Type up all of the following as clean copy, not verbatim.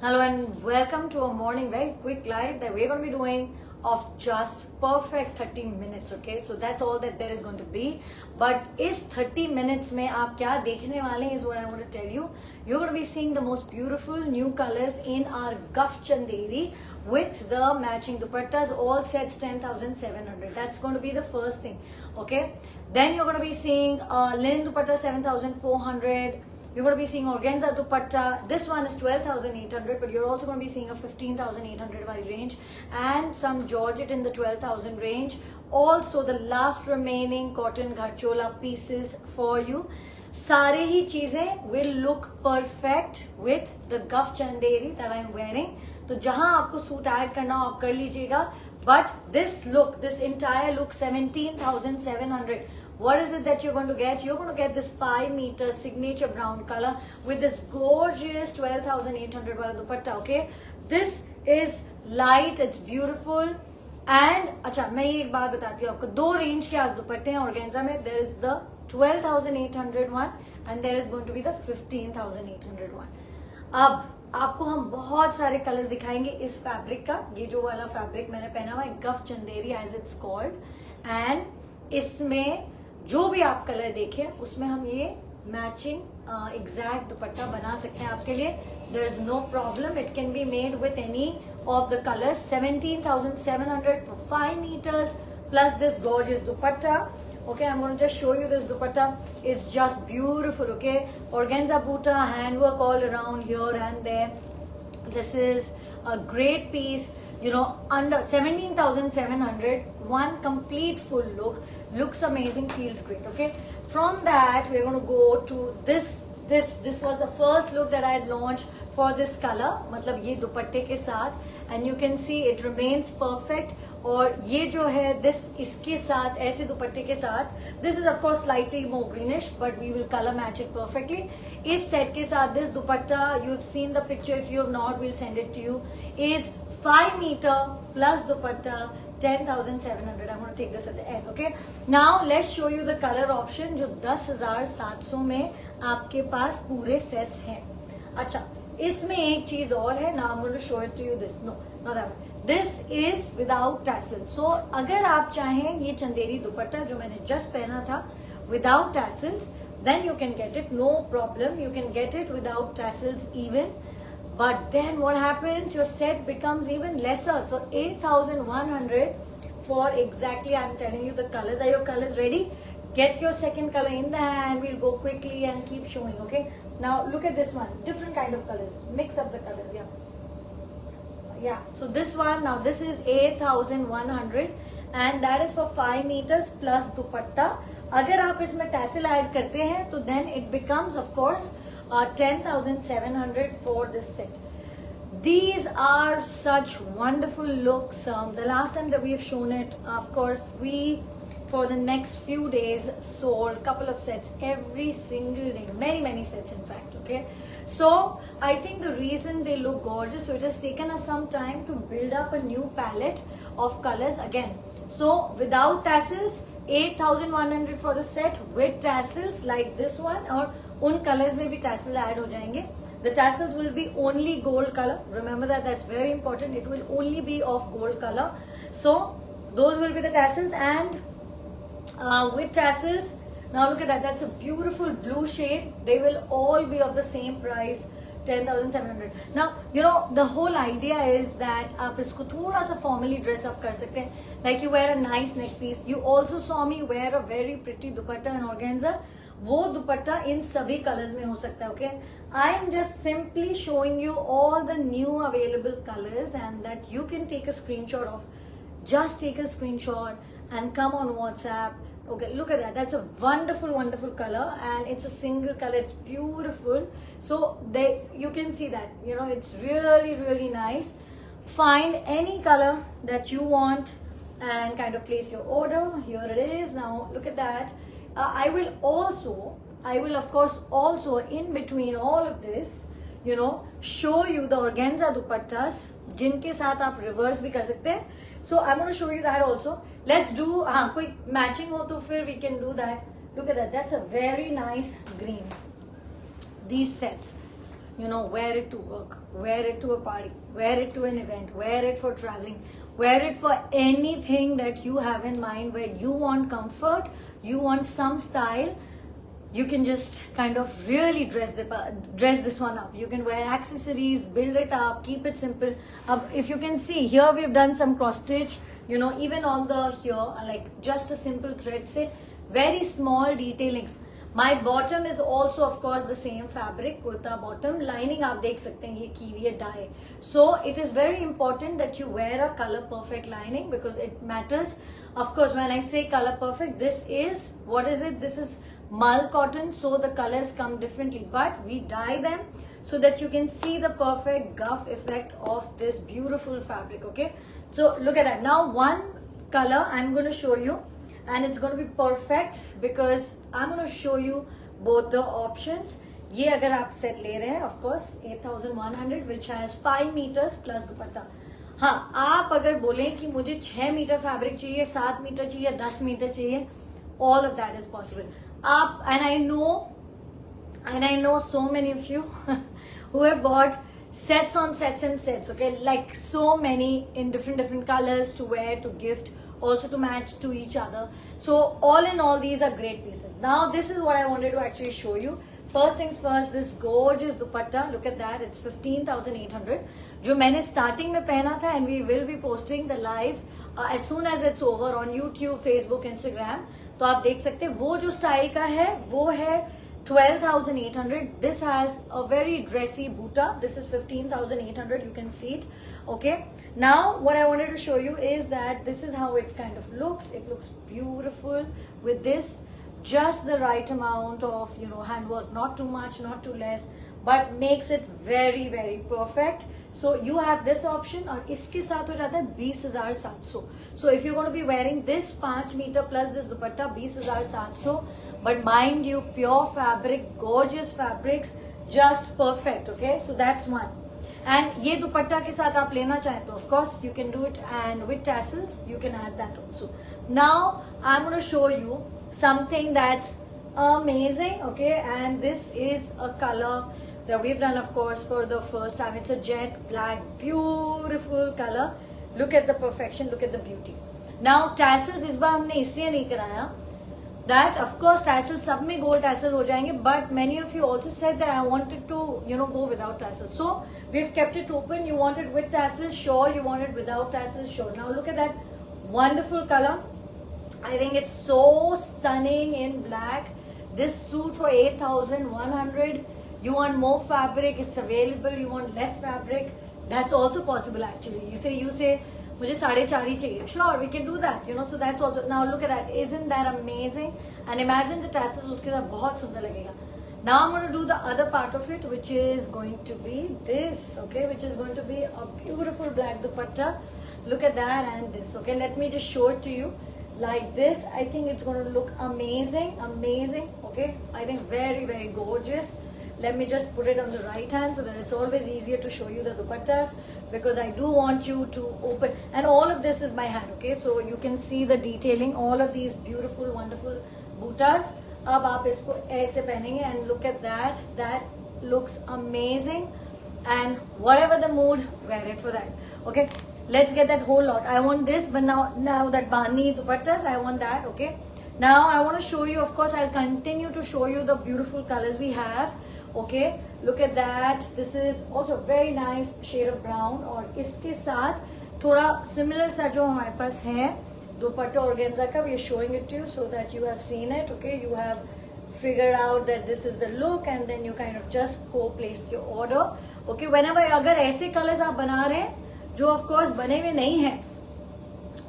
Hello and welcome to a morning very quick live that we're going to be doing of just perfect 30 minutes. Okay, so that's all that there is going to be. But is 30 minutes में आप क्या देखने वाले हैं is what I want to tell you. You're going to be seeing the most beautiful new colors in our Guff Chanderi with the matching dupattas, all sets 10,700. That's going to be the first thing. Okay, then you're going to be seeing linen dupatta 7,400. You're going to be seeing organza dupatta. This one is 12,800, but you're also going to be seeing a 15,800 range and some georgette in the 12,000 range. Also, the last remaining cotton gharchola pieces for you. सारे ही चीजें will look perfect with the Guff Chanderi that I'm wearing. तो जहां आपको suit add करना हो आप कर लीजिएगा. But this look, this entire look, 17,700. What is it that you're going to get? You're going to get this 5 meter signature brown color with this gorgeous 12,800 wala dupatta. Okay, this is light, it's beautiful. And अच्छा मैं ये एक बात बताती हूँ आपको. दो range के आज दुपट्टे हैं ऑर्गेन्जा में. There is the 12,800 one and there is going to be the 15,800 one. अब आपको हम बहुत सारे कलर्स दिखाएंगे इस फैब्रिक का. ये जो वाला फैब्रिक मैंने पहना हुआ है गफ Chanderi as it's called. And इसमें जो भी आप कलर देखें उसमें हम ये मैचिंग एग्जैक्ट दुपट्टा बना सकते हैं आपके लिए. There is no problem. It can be made with any of the colours. 17,700 for 5 meters plus this gorgeous dupatta. Okay, I'm going to just show you this dupatta. It's just beautiful. Okay, organza buta, handwork all around here and there. This is a great piece. You know, under 17,700, one complete full look. Looks amazing, feels great. Okay, from that we're going to go to this. This was the first look that I had launched for this color. मतलब ये दुपट्टे के साथ, and you can see it remains perfect. और ये जो है this इसके साथ ऐसे दुपट्टे के साथ, this is of course slightly more greenish, but we will color match it perfectly. इस सेट के साथ this dupatta, you have seen the picture. If you have not, we'll send it to you. Is 5 meter plus dupatta 10,700. I'm going to take this at the end. Okay. Now let's show you the color option जो 10,700 में आपके पास पूरे sets हैं. अच्छा, इसमें एक चीज और है. Now I'm going to show it to you. This no, not that one. This is without tassels. So अगर आप चाहें ये चंदेरी दुपट्टा जो मैंने just पहना था without tassels, then you can get it. No problem. You can get it without tassels even. But then what happens? Your set becomes even lesser. So 8,100 for exactly, I'm telling you the colors. Are your colors ready? Get your second color in the hand. We'll go quickly and keep showing. Okay. Now look at this one. Different kind of colors. Mix up the colors. Yeah. So this one, now this is 8,100 and that is for 5 meters plus dupatta. अगर आप इसमें tassel add करते हैं तो then it becomes of course 10,700 for this set. These are such wonderful looks. The last time that we have shown it, of course, we for the next few days sold a couple of sets every single day, many sets in fact. Okay, so I think the reason they look gorgeous, so it has taken us some time to build up a new palette of colors again. So without tassels, 8,100 for the set. With tassels like this one, और उन colors में भी tassel add हो जाएंगे. The tassels will be only gold color. Remember that, that's very important. It will only be of gold color. So those will be the tassels. And with tassels, now look at that. That's a beautiful blue shade. They will all be of the same price. 10,700. Now, you know, the whole idea is that आप इसको थोड़ा सा formally dress up कर सकते हैं. Like you wear a nice neck piece. You also saw me wear a very pretty dupatta and organza. वो दुपट्टा इन सभी colours में हो सकता है. Okay, I am just simply showing you all the new available colors and that you can take a screenshot of. Just take a screenshot and come on WhatsApp. Okay, look at that. That's a wonderful color and it's a single color. It's beautiful. So you can see that, you know, it's really nice. Find any color that you want and kind of place your order. Here it is. Now look at that. I will of course also in between all of this, you know, show you the organza dupattas जिनके साथ आप reverse भी कर सकते हैं. So I'm going to show you that also. Let's do कोई matching हो तो फिर we can do that. Look at that. That's a very nice green. These sets. wear it to work, wear it to a party, wear it to an event, wear it for traveling, wear it for anything that you have in mind where you want comfort, you want some style. You can just kind of really dress this one up. You can wear accessories, build it up, keep it simple. If you can see here, we've done some cross stitch, even on the here, like just a simple thread, say very small detailings. My bottom is also of course the same fabric, kurta bottom. Lining आप देख सकते हैं ये की हुई है dye. So it is very important that you wear a color perfect lining because it matters. Of course, when I say color perfect, this is, what is it? This is mull cotton, so the colors come differently, but we dye them so that you can see the perfect guff effect of this beautiful fabric. Okay, so look at that. Now one color I'm going to show you, and it's going to be perfect because I'm going to show you both the options. ये अगर आप set ले रहे हैं, of course 8100 which has 5 meters plus दुपट्टा. हाँ, आप अगर बोलें कि मुझे 6 मीटर फैब्रिक चाहिए, 7 मीटर चाहिए, 10 मीटर चाहिए, all of that is possible. And I know so many of you who have bought sets on sets and sets, okay, like so many in different colors to wear, to gift, also to match to each other. So all in all, these are great pieces. Now this is what I wanted to actually show you. First things first, this gorgeous dupatta, look at that, it's 15,800. जो मैंने starting में पहना था, and we will be posting the live as soon as it's over on YouTube, Facebook, Instagram. तो आप देख सकते हैं वो जो स्टाइल का है वो है 12,800. This has a very dressy buta. This is 15,800. You can see it. Okay. Now what I wanted to show you is that this is how it kind of looks. It looks beautiful with this. Just the right amount of handwork. Not too much, not too less, but makes it very very perfect. So you have this option और इसके साथ हो जाता है 20,700. So if you're going to be wearing this 5 meter plus this dupatta, 20,700. But mind you, pure fabric, gorgeous fabrics, just perfect. Okay, so that's one. And ये दुपट्टा के साथ आप लेना चाहें तो of course you can do it, and with tassels you can add that also. Now I'm going to show you something that's amazing. Okay, and this is a color that we've done of course for the first time. It's a jet black, beautiful color. Look at the perfection, look at the beauty. Now tassels इस बार हमने इसलिए नहीं कराया that of course tassels सब में gold tassel हो जाएंगे, but many of you also said that I wanted to go without tassels, so we've kept it open. You want it with tassels, sure. You want it without tassels, sure. Now look at that wonderful color. I think it's so stunning in black. This suit for 8,100. You want more fabric, it's available. You want less fabric, that's also possible actually. You say मुझे 4.5 ही चाहिए, sure, we can do that, so that's also. Now look at that, isn't that amazing? And imagine the tassels उसके साथ बहुत सुंदर लगेगा. Now I'm going to do the other part of it, which is going to be this, okay, which is going to be a beautiful black dupatta. Look at that, and this, okay, let me just show it to you like this. I think it's going to look amazing, okay, I think very very gorgeous. Let me just put it on the right hand so that it's always easier to show you the dupattas, because I do want you to open. And all of this is by hand, okay, so you can see the detailing, all of these beautiful wonderful butas. अब आप इसको ऐसे पहनेंगे, and look at that, that looks amazing. And whatever the mood, wear it for that. Okay, let's get that whole lot. I want this, but now that bandhni dupattas, I want that. Okay, now I want to show you, of course I'll continue to show you the beautiful colors we have. Okay, look at that. This is also very nice shade of brown, और इसके साथ थोड़ा similar सा जो हमारे पास है दुपट्टा organza का, we are showing it to you so that you have seen it. Okay, you have figured out that this is the look, and then you kind of just co-place your order. Okay, whenever अगर ऐसे colors आप बना रहे हैं जो of course बने हुए नहीं हैं,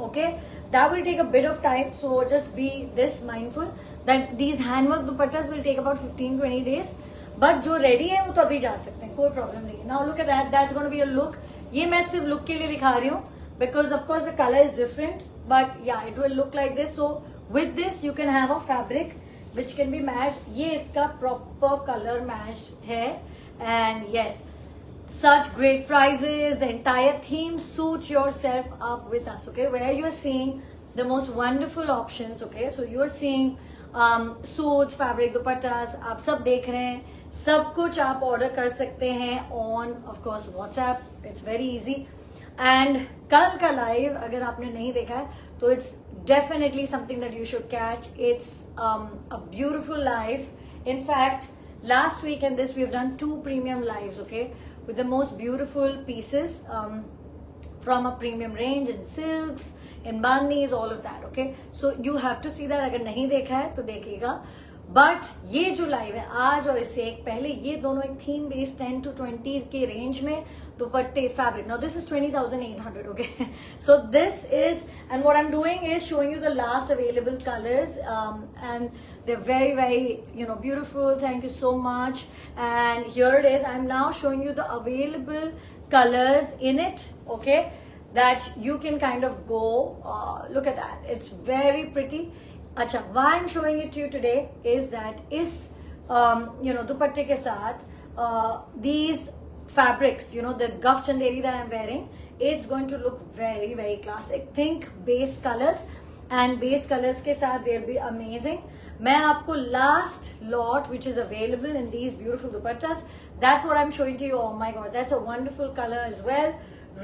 okay, that will take a bit of time, so just be this mindful that these handwork dupattas will take about 15-20 days. But जो रेडी है वो तो अभी जा सकते हैं, कोई प्रॉब्लम नहीं है. Now look at that, that's gonna be a look. ये मैं सिर्फ लुक के लिए दिखा रही हूँ because of course the colour is different, but yeah it will look like this. So with this you can have a fabric which can be matched. ये इसका प्रॉपर कलर मैच है, and yes, such great prices. The entire theme, suit yourself up with us, okay, where you are seeing the most wonderful options. Okay, so you are seeing suits, fabric, dupattas, आप सब देख रहे हैं. सब कुछ आप order कर सकते हैं on off course WhatsApp, it's very easy. And कल का लाइव अगर आपने नहीं देखा है तो it's definitely something that you should catch. It's a beautiful live. In fact, last week and this we've done 2 premium lives, okay, with the most beautiful pieces from a premium range in silks, in bandhnis, all of that, okay. So you have to see that. अगर नहीं देखा है तो देखिएगा। But ये जो live है आज और इससे एक पहले, ये दोनों एक थीम बेस्ड 10 to 20 के रेंज में दुपट्टे fabric. Now this is 20,800, okay. So this is, and what I am doing is showing you the last available colors, and they're very very beautiful. Thank you so much. And here it is. I'm now showing you the available colors in it, okay, that you can kind of go look at that. It's very pretty. अच्छा, why I'm showing it to you today is that इस दुपट्टे के साथ these fabrics, the Guf Chanderi that I'm wearing, it's going to look very very classic. Think base colors, and base colors के साथ they'll be amazing. मैं आपको last lot which is available in these beautiful dupattas, that's what I'm showing to you. Oh my god, that's a wonderful color as well,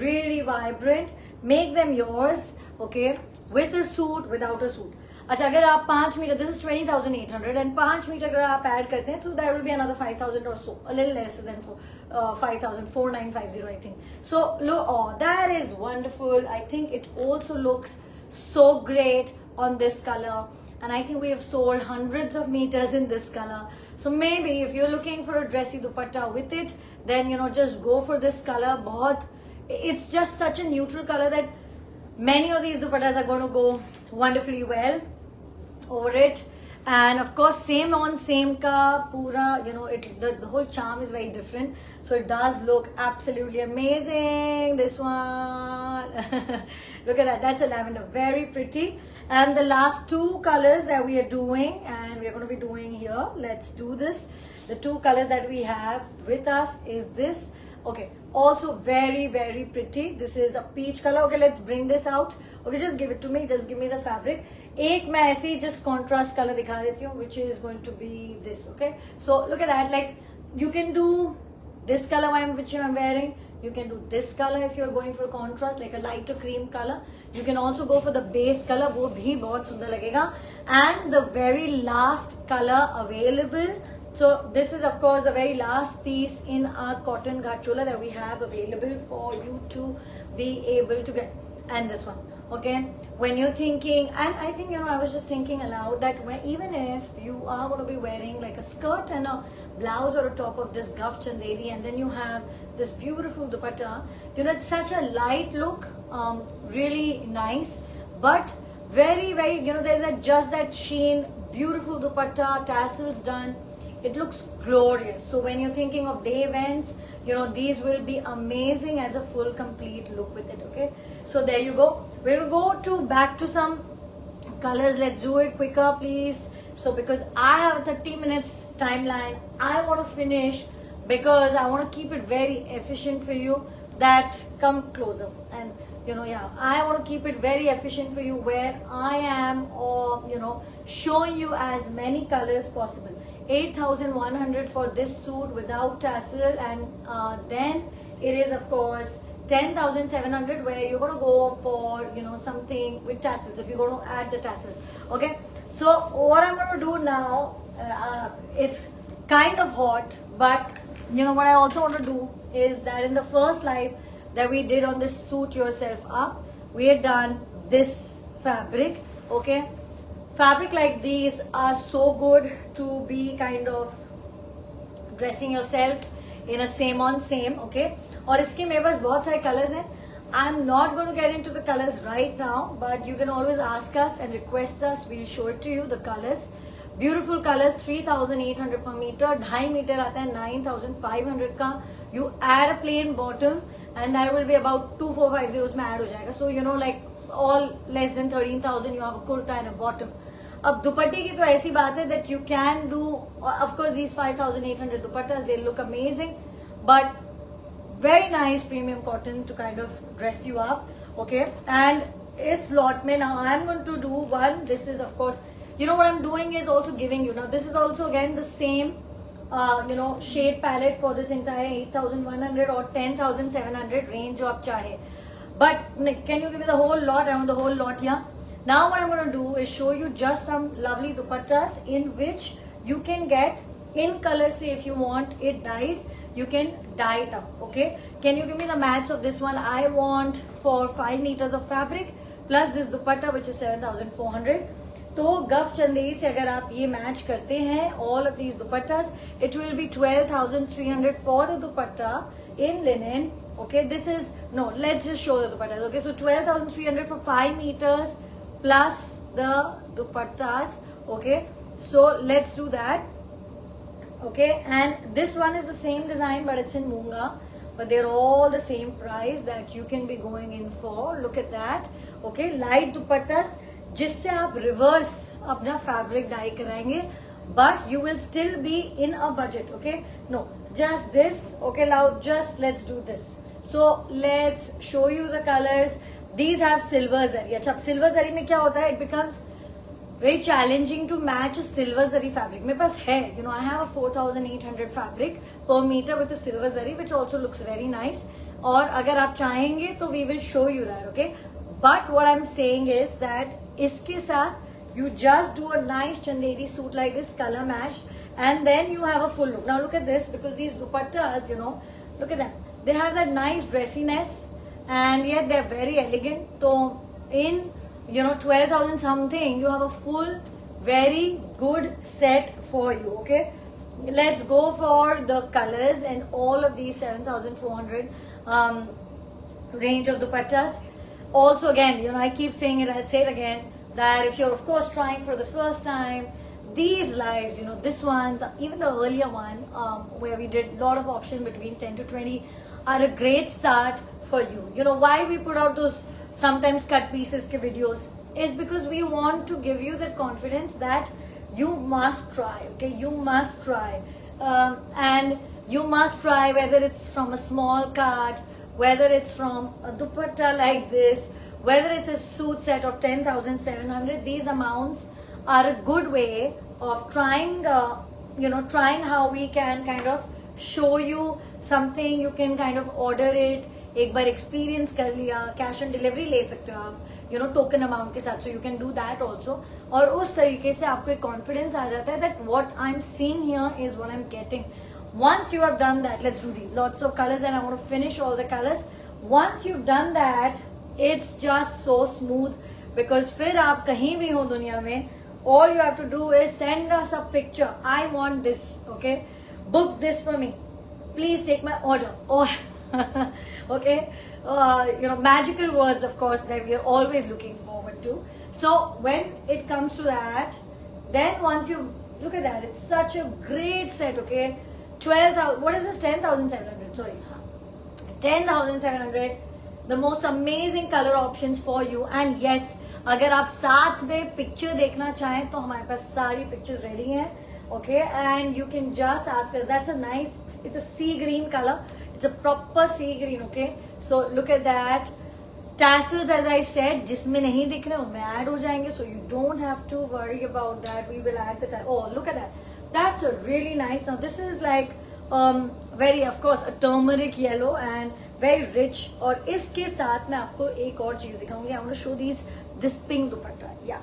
really vibrant. Make them yours, okay, with a suit, without a suit. अच्छा, अगर आप 5 metre, this is 20,800, and 5 metre अगर आप add करते हैं तो that will be another 5,000 or so, a little less than 5,000, 4,950 I think. So low, that is wonderful. I think it also looks so great on this color, and I think we have sold hundreds of meters in this color. So maybe if you're looking for a dressy dupatta with it, then just go for this color. It's just such a neutral color that many of these dupattas are going to go wonderfully well over it. And of course, same on same ka pura, the whole charm is very different, so it does look absolutely amazing. This one look at that, that's a lavender, very pretty. And the last 2 colors that we are doing, and we are going to be doing here, let's do this. The 2 colors that we have with us is this, okay, also very very pretty. This is a peach color. Okay, let's bring this out. Okay, just give it to me, just give me the fabric. एक मैं ऐसे ही just contrast color दिखा देती हूँ, which is going to be this. Okay, so look at that. Like you can do this color which I'm wearing. You can do this color if you're going for contrast, like a lighter cream color. You can also go for the base color, वो भी बहुत सुंदर लगेगा. And the very last color available. So this is of course the very last piece in our cotton gachola that we have available for you to be able to get. And this one, okay, when you're thinking, and I think I was just thinking aloud that even if you are going to be wearing like a skirt and a blouse or a top of this Guf Chanderi, and then you have this beautiful dupatta, it's such a light look, really nice, but very very there's just that sheen, beautiful dupatta, tassels done. It looks glorious. So when you're thinking of day events, these will be amazing as a full complete look with it. Okay, so there you go. We'll go back to some colors. Let's do it quicker please. So because I have a 30 minutes timeline, I want to finish because I want to keep it very efficient for you. That come closer, and I want to keep it very efficient for you, where I am, or showing you as many colors possible. 8,100 for this suit without tassel, and then it is of course 10,700 where you're going to go for something with tassels if you're going to add the tassels. Okay, so what I'm going to do now, it's kind of hot, but what I also want to do is that in the first live that we did on this suit yourself up, we had done this fabric. Okay, fabric like these are so good to be kind of dressing yourself in a same on same. Okay, और इसके मेरे पास बहुत सारे colors हैं. I'm not going to get into the colors right now, but you can always ask us and request us. We'll show it to you, the colors. Beautiful colors. 3,800 per meter. 2.5 metre आता है 9,500 का. You add a plain bottom, and that will be about 2,450 उसमें add हो जाएगा. So like all less than 13,000 you have a kurta and a bottom. अब दुपट्टे की तो ऐसी बात है that you can do, of course these 5,800 dupattas, they look amazing, but very nice premium cotton to kind of dress you up. Okay, and इस lot में now I'm going to do one. This is of course, what I'm doing is also giving you, now this is also again the same shade palette for this entire 8,100 or 10,700 range जो आप चाहे. But can you give me the whole lot? I want the whole lot here. Now what I'm going to do is show you just some lovely dupattas in which you can get in color. Say if you want it dyed, you can dye it up. Okay, can you give me the match of this one? I want for 5 meters of fabric plus this dupatta which is 7,400. तो गफ चंदेरी से अगर आप ये match करते हैं all of these dupattas, it will be 12,300 for the dupatta in linen. Okay, this is, no, let's just show the dupattas. Okay, so 12,300 for 5 meters plus the dupattas. Okay, so let's do that. Okay, and this one is the same design but it's in Munga, but they're all the same price that you can be going in for. Look at that. Okay, light dupattas जिससे आप reverse अपना fabric die कराएंगे, but you will still be in a budget. Okay, no, just this. Okay, now just let's do this. So let's show you the colors. These have silver zari. अच्छा, अब silver zari में क्या होता है? It becomes very challenging to match a silver zari fabric. मेरे पास है, I have a 4,800 fabric per meter with a silver zari, which also looks very nice. और अगर आप चाहेंगे तो we will show you that. Okay, but what I'm saying is that इसके साथ you just do a nice chanderi suit like this, color matched, and then you have a full look. Now look at this, because these dupattas, look at them. They have that nice dressiness and yet they're very elegant. So in 12,000 something, you have a full, very good set for you. Okay, let's go for the colors and all of these 7,400 range of dupattas. Also again, I keep saying it, I'll say it again, that if you're of course trying for the first time, these lives, this one, even the earlier one, where we did a lot of option between 10 to 20, are a great start for you. Why we put out those sometimes cut pieces ke videos is because we want to give you that confidence that you must try. Okay, you must try, and you must try whether it's from a small cut, whether it's from a dupatta like this, whether it's a suit set of 10,700. These amounts are a good way of trying, trying how we can kind of show you something. You can kind of order it, एक बार experience कर लिया, cash on delivery ले सकते हो आप, token amount के साथ, so you can do that also. और उस तरीके से आपको एक confidence आ जाता है that what I'm seeing here is what I'm getting. Once you have done that, let's do these lots of colors, and I want to finish all the colors. Once you've done that, it's just so smooth, because फिर आप कहीं भी हो दुनिया में, all you have to do is send us a picture. I want this. Okay, book this for me. Please take my order. Or okay, magical words, of course, that we are always looking forward to. So when it comes to that, then once you look at that, it's such a great set. Okay. 12,000, what is this? 10,700, sorry. 10,700, the most amazing color options for you. And yes, अगर आप साथ में picture देखना चाहें तो हमारे पास सारी pictures ready हैं. Okay, and you can just ask us. That's a nice, it's a sea green color. It's a proper sea green. Okay, so look at that. Tassels, as I said, जिसमें नहीं दिख रहे उनमें add हो जाएंगे, so you don't have to worry about that. We will add the tassels. Oh, look at that. That's a really nice. Now this is like very, of course, a turmeric yellow and very rich. और इसके साथ मैं आपको एक और चीज दिखाऊंगी. I want to show this pink dupatta. Yeah.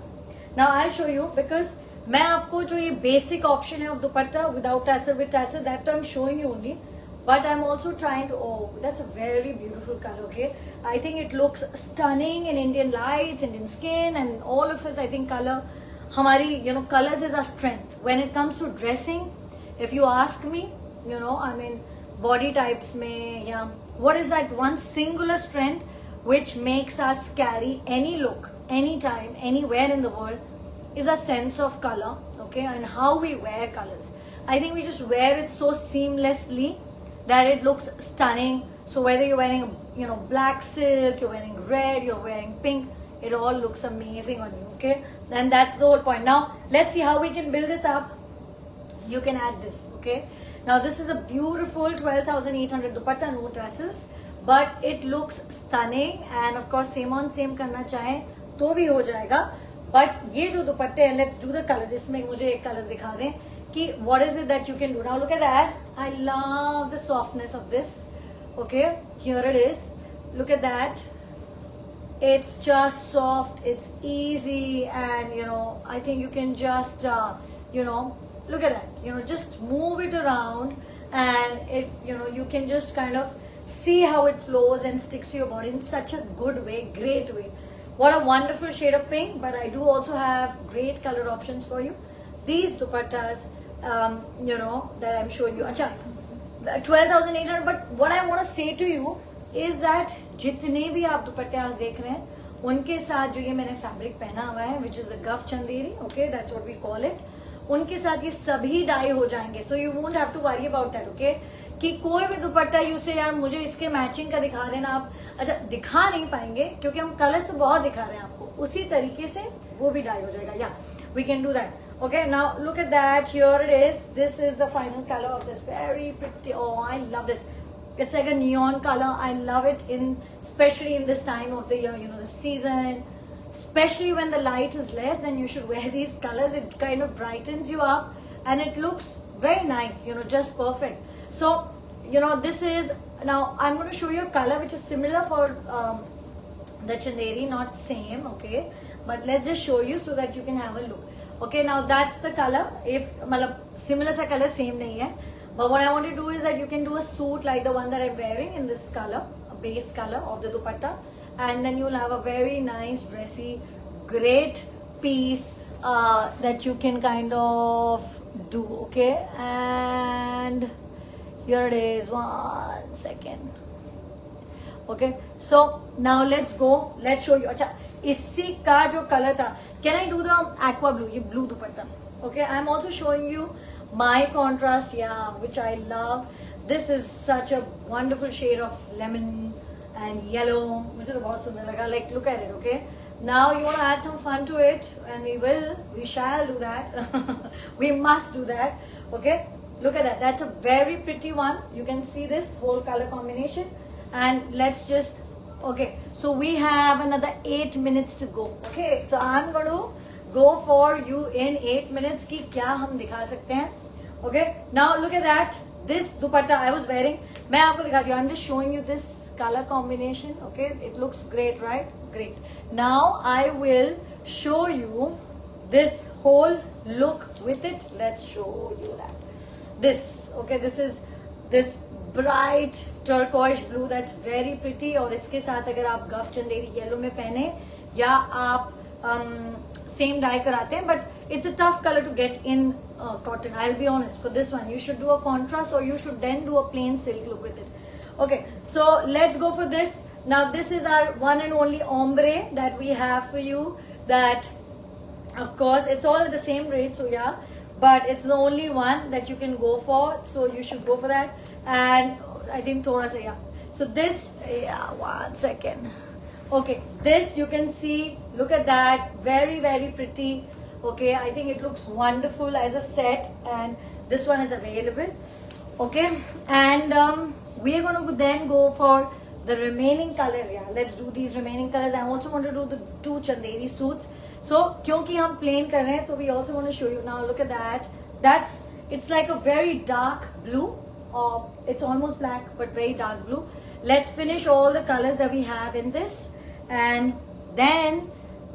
Now I'll show you, because मैं आपको जो ये basic option है of dupatta without tassel, with tassel, that I'm showing you only. But I'm also trying to, oh, that's a very beautiful color. Okay, I think it looks stunning in Indian lights, Indian skin, and all of us, I think color. हमारी colors is our strength when it comes to dressing. If you ask me, I mean body types में, yeah, what is that one singular strength which makes us carry any look, anytime, anywhere in the world, is a sense of color. Okay, and how we wear colors. I think we just wear it so seamlessly that it looks stunning. So whether you're wearing black silk, you're wearing red, you're wearing pink, it all looks amazing on you. Okay, then that's the whole point. Now let's see how we can build this up. You can add this. Okay, now this is a beautiful 12,800 dupatta, no tassels, but it looks stunning. And of course same on same करना चाहे तो भी हो जाएगा. But ये जो दुपट्टे हैं, let's do the colors. इसमें मुझे एक colors दिखा दें. कि what is it that you can do. Now look at that. I love the softness of this. Okay, here it is. Look at that. It's just soft, it's easy, and you know, I think you can just you know, look at that, you know, just move it around, and it, you know, you can just kind of see how it flows and sticks to your body in such a good way, great way. What a wonderful shade of pink. But I do also have great color options for you. These dupattas, you know, that I'm showing you. Acha, 12,800. But what I want to say to you is that जितने भी आप दुपट्टे आज देख रहे हैं, उनके साथ जो ये मैंने फैब्रिक पहना हुआ है, which is a गफ Chanderi, okay, that's what we call it, उनके साथ ये सभी डाई हो जाएंगे. So you won't have to worry about that, okay? कि कोई भी दुपट्टा यूज से यार मुझे इसके मैचिंग का दिखा देना आप, अच्छा दिखा नहीं पाएंगे क्योंकि हम कलर्स तो बहुत दिखा रहे हैं आपको, उसी तरीके से वो भी डाई हो जाएगा. या we can do that. Okay, now look at that. Here it is. This is the final color of this very pretty. Oh, I love this. It's like a neon color. I love it, especially in this time of the year. You know, the season. Especially when the light is less, then you should wear these colors. It kind of brightens you up, and it looks very nice. You know, just perfect. So, you know, this is now. I'm going to show you a color which is similar for the chanderi, not same. Okay, but let's just show you so that you can have a look. Okay, now that's the color. If मतलब similar सा color same नहीं है, but what I want to do is that you can do a suit like the one that I'm wearing in this color, a base color of the dupatta, and then you'll have a very nice dressy, great piece that you can kind of do. Okay, and here it is. 1 second. Okay, so now let's go. Let's show you. अच्छा, इसी का जो color था. Can I do the aqua blue? ये blue dupatta. Okay, I'm also showing you my contrast, yeah, which I love. This is such a wonderful shade of lemon and yellow. मुझे तो बहुत सुंदर लगा. Like, look at it. Okay, now you want to add some fun to it, and we shall do that. We must do that. Okay, look at that. That's a very pretty one. You can see this whole color combination, and let's just. Okay, so we have another 8 minutes to go. Okay, so I'm going to go for you in 8 minutes कि क्या हम दिखा सकते हैं. Okay, now look at that. This dupatta I was wearing. मैं आपको दिखाती हूँ. I'm just showing you this color combination. Okay, it looks great, right? Great. Now I will show you this whole look with it. Let's show you that. This. Okay, this is this bright turquoise blue that's very pretty. और इसके साथ अगर आप गफ Chanderi yellow में पहने या आप सेम डाई कराते हैं, but it's a tough color to get in cotton. I'll be honest, for this one you should do a contrast, or you should then do a plain silk look with it. Okay, so let's go for this. Now this is our one and only ombre that we have for you, that of course it's all at the same rate, so yeah, but it's the only one that you can go for, so you should go for that. And I think Tora say yeah. So this, yeah, 1 second. Okay, this you can see, look at that, very very pretty. Okay, I think it looks wonderful as a set, and this one is available. Okay, and we are going to then go for the remaining colors. Yeah, let's do these remaining colors. I also want to do the 2 chanderi suits. So क्योंकि हम plain कर रहे हैं, तो we also want to show you. Now look at that. It's like a very dark blue. It's almost black but very dark blue. Let's finish all the colors that we have in this, and then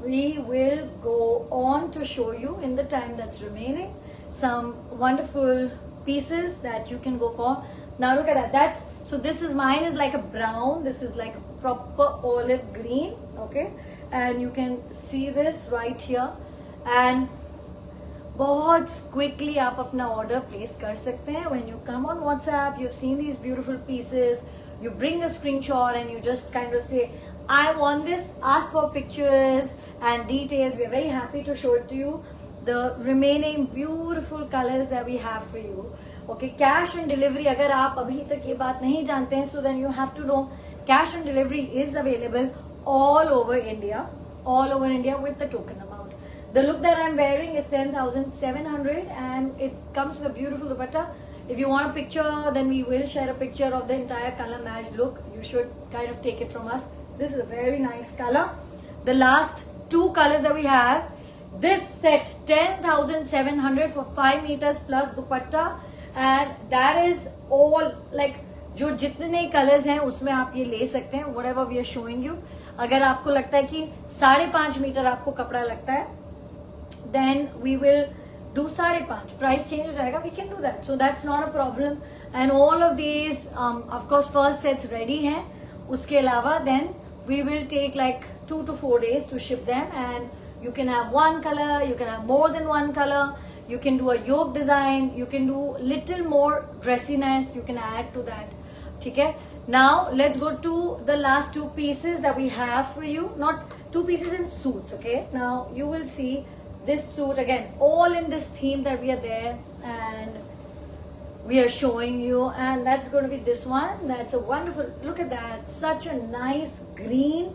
we will go on to show you in the time that's remaining some wonderful pieces that you can go for. Now look at that. So this is, mine is like a brown, this is like a proper olive green. Okay, and you can see this right here, and बहुत quickly आप अपना order place कर सकते हैं. When you come on WhatsApp, you have seen these beautiful pieces, you bring a screenshot and you just kind of say I want this, ask for pictures and details. We are very happy to show it to you the remaining beautiful colours that we have for you. Okay, cash on delivery, अगर आप अभी तक ये बात नहीं जानते हैं, so then you have to know cash on delivery is available all over India with the token amount. The look that I'm wearing is 10,700, and it comes with a beautiful dupatta. If you want a picture, then we will share a picture of the entire color match look. You should kind of take it from us. This is a very nice color. The last 2 colors that we have this set 10,700 for 5 meters plus dupatta, and that is all like जो जितने colours हैं उसमें आप ये ले सकते हैं, whatever we are showing you. अगर आपको लगता है कि 5.5 मीटर आपको कपड़ा लगता है, then we will do 5.5. Price change हो जाएगा, we can do that, so that's not a problem. And all of these of course first sets ready हैं. उसके अलावा then we will take like 2 to 4 days to ship them, and you can have one color, you can have more than one color, you can do a yoke design, you can do little more dressiness, you can add to that. ठीक है, now let's go to the last 2 pieces that we have for you, not 2 pieces in suits. Okay, now you will see this suit again, all in this theme that we are there and we are showing you, and that's going to be this one. That's a wonderful, look at that, such a nice green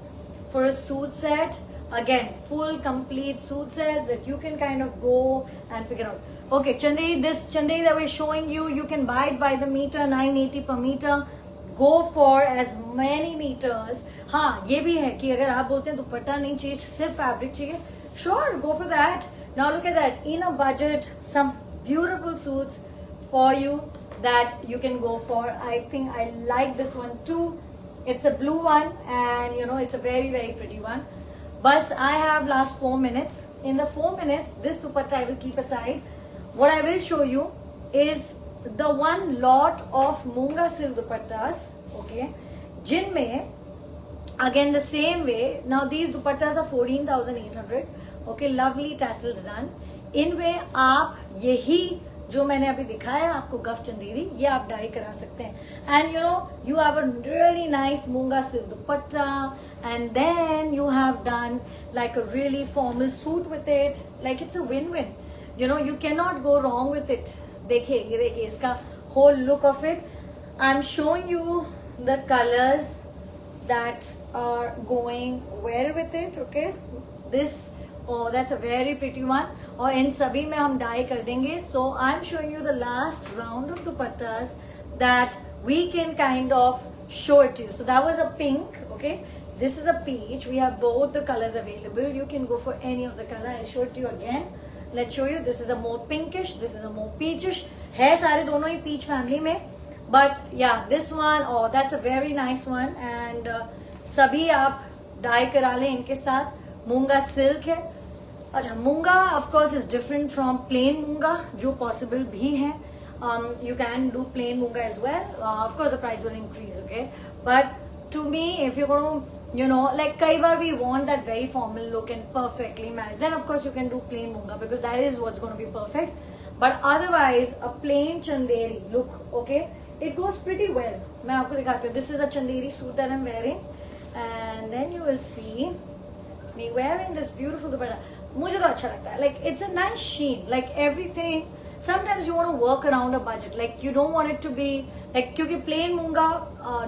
for a suit set. Again, full complete suit sets that you can kind of go and figure out. Okay, Chanderi, this Chanderi that we're showing you, you can buy it by the meter, 980 per meter. Go for as many meters. हाँ, ये भी है कि अगर आप बोलते हैं दुपट्टा नहीं चाहिए, सिर्फ फैब्रिक चाहिए, sure, go for that. Now look at that, in a budget, some beautiful suits for you that you can go for. I think I like this one too. It's a blue one, and you know, it's a very, very pretty one. But I have last 4 minutes. In the 4 minutes, this dupatta I will keep aside. What I will show you is the one lot of Munga silk dupattas, okay, jinme again the same way. Now these dupattas are 14,800, okay, lovely tassels done. इनमें आप यही जो मैंने अभी दिखाया आपको गफ चंदेरी, ये आप डाई करा सकते हैं. And you know you have a really nice moonga silk dupatta, and then you have done like a really formal suit with it. Like it's a win win, you know, you can not go wrong with it. देखिए, ये देखिए इसका whole look of it. I am showing you the colours that are going well with it. Okay, this, oh, that's a very pretty one. और इन सभी में हम die कर देंगे. So I'm showing you the last round of dupattas that we can kind of show it to you. So that was a pink. Okay, this is a peach. We have both the colors available. You can go for any of the color. I'll show it to you again. Let's show you. This is a more pinkish, this is a more peachish. है सारे दोनों ही peach family में. But yeah, this one, oh, that's a very nice one. And सभी आप die करा लें इनके साथ. मूंगा सिल्क है. अच्छा, Munga of course is different from plain Munga, जो पॉसिबल भी है. You can do plain munga as well. Of course the price will increase, okay, but to me, if you're going to, you know, like kai bar we want that very formal look and perfectly matched, then of course you can do plain munga because that is what's going to be perfect. But otherwise a plain chanderi look, okay, it goes pretty well. मैं आपको दिखाती हूँ. This is a chanderi suit that I'm wearing, and then you will see me wearing this beautiful dupatta. मुझे तो अच्छा लगता है. Like it's a nice sheen, like everything. Sometimes you want to work around a budget, like you don't want it to be like, क्योंकि plain मूंगा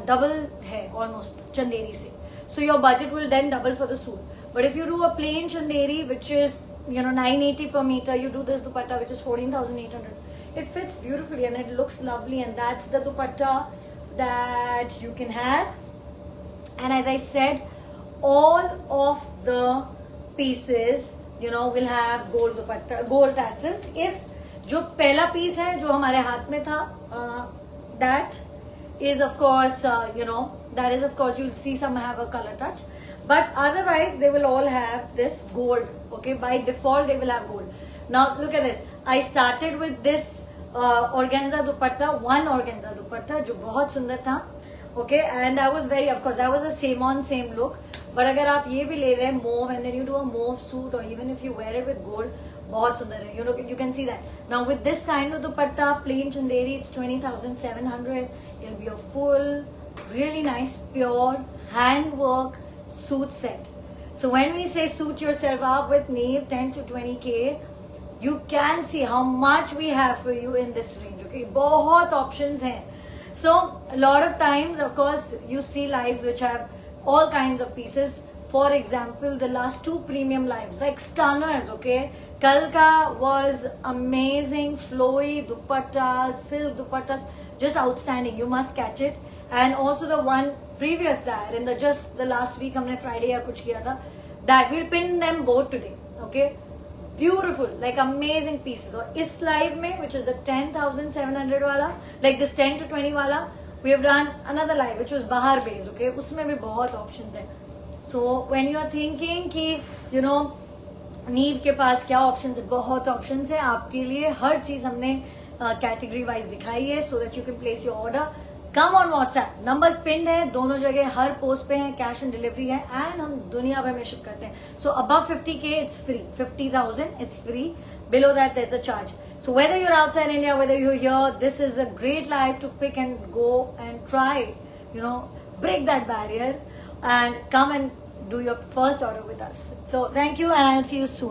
double है almost chanderi से, so your budget will then double for the suit. But if you do a plain chanderi which is, you know, 980 per meter, you do this dupatta which is 14,800. It fits beautifully and it looks lovely, and that's the dupatta that you can have. And as I said, all of the pieces, you know, will have gold dupatta, gold tassels. If जो पहला piece है जो हमारे हाथ में था, that is of course, you know, that is of course you'll see some have a color touch, but otherwise they will all have this gold. Okay, by default they will have gold. Now look at this. I started with this organza dupatta, one organza dupatta जो बहुत सुंदर था. Okay, and that was very, of course that was a same on same look. But अगर आप ये भी ले रहे हैं mauve, and then you do a mauve suit, or even if you wear it with gold, बहुत सुंदर है. You know, you can see that. Now with this kind of dupatta, plain chanderi, it's 20,700. It'll be a full, really nice, pure handwork suit set. So when we say suit yourself up with me, 10 to 20K, you can see how much we have for you in this range. Okay, बहुत options हैं. So a lot of times, of course, you see lives which have all kinds of pieces. For example, the last 2 premium lives, like stunners, okay? Kalka was amazing, flowy dupattas, silk dupattas, just outstanding. You must catch it. And also the one previous that, in the last week, हमने Friday या कुछ किया था, that we'll pin them both today, okay? Beautiful like amazing pieces. और इस live में which is the 10,700 वाला, like this 10 to 20 वाला, we have run another live which was बाहर बेस्ड. ओके, उसमें भी बहुत ऑप्शंस है. So when you are thinking कि यू नो नीव के पास क्या ऑप्शंस है, बहुत ऑप्शंस है आपके लिए. हर चीज हमने कैटेगरी वाइज दिखाई है so that you can place your order. Come on WhatsApp, numbers pin है दोनों जगह, हर पोस्ट पे है, कैश ऑन डिलीवरी है, एंड हम दुनिया भर में शिप करते हैं. So above 50K it's free, 50,000 it's free, below that there is a charge. So whether you're outside India, whether you're here, this is a great life to pick and go and try, break that barrier and come and do your first order with us. So thank you and I'll see you soon.